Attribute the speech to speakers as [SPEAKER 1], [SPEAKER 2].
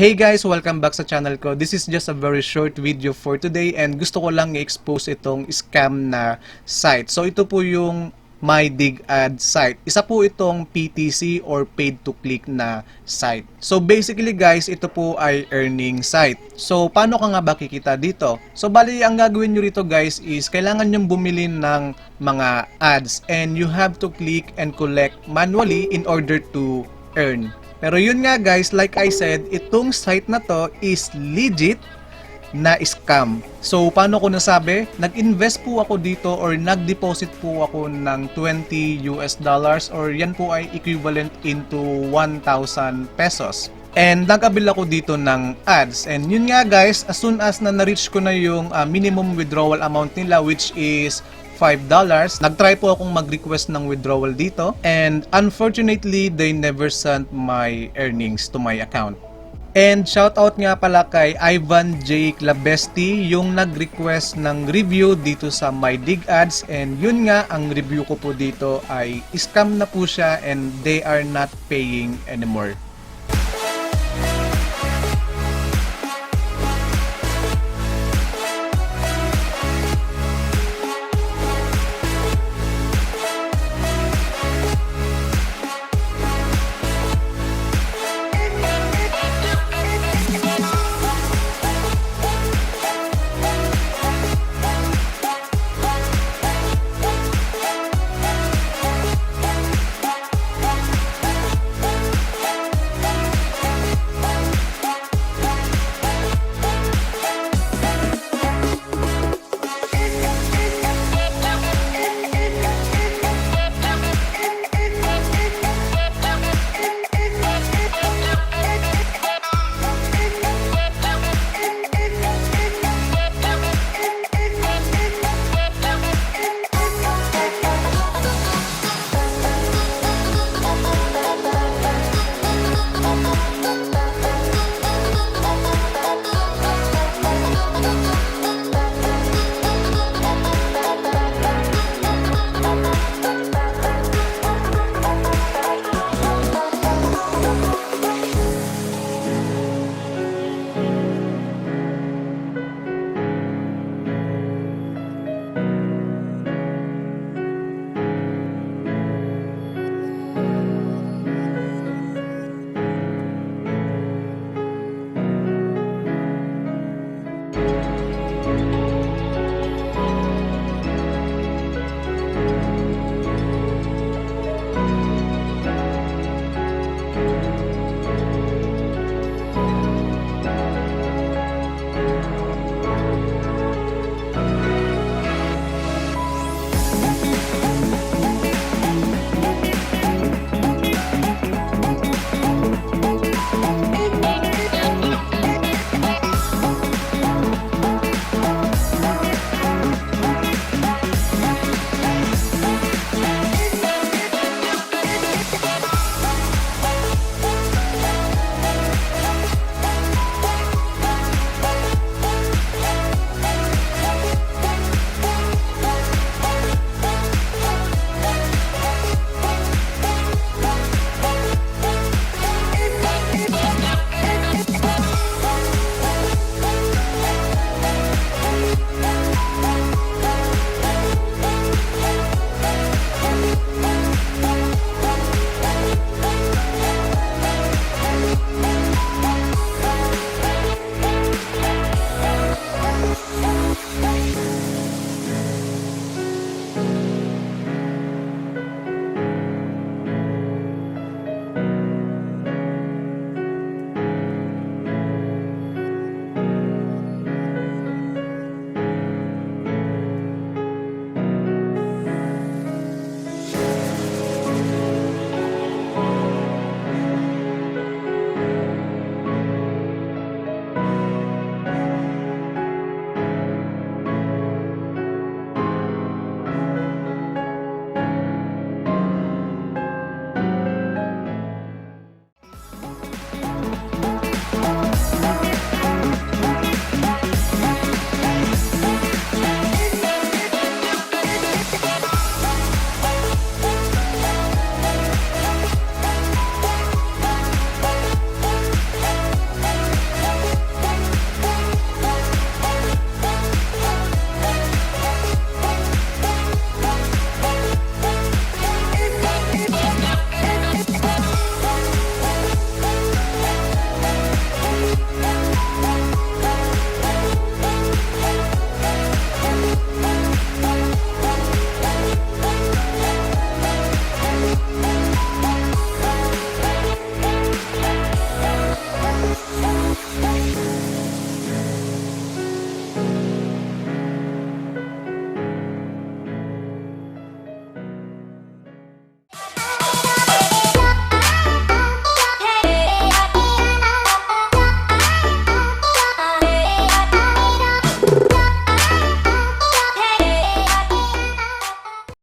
[SPEAKER 1] Hey guys! Welcome back sa channel ko. This is just a very short video for today and gusto ko lang i-expose itong scam na site. So ito po yung MyDigAds site. Isa po itong PTC or paid to click na site. So basically guys, ito po ay earning site. So paano ka nga ba kikita dito? So bali ang gagawin nyo rito guys is kailangan nyong bumili ng mga ads and you have to click and collect manually in order to earn. Pero yun nga guys, like I said, itong site na to is legit na scam. So paano ko nasabi? Nag-invest po ako dito or nag-deposit po ako ng $20 or yan po ay equivalent into 1,000 pesos. And nag-abil ako dito ng ads. And yun nga guys, as soon as na-reach ko na yung minimum withdrawal amount nila which is $5. Nag-try po akong mag-request ng withdrawal dito and unfortunately, they never sent my earnings to my account. And shoutout nga pala kay Ivan J. Clabesti yung nag-request ng review dito sa MyDigAds and yun nga, ang review ko po dito ay scam na po siya and they are not paying anymore.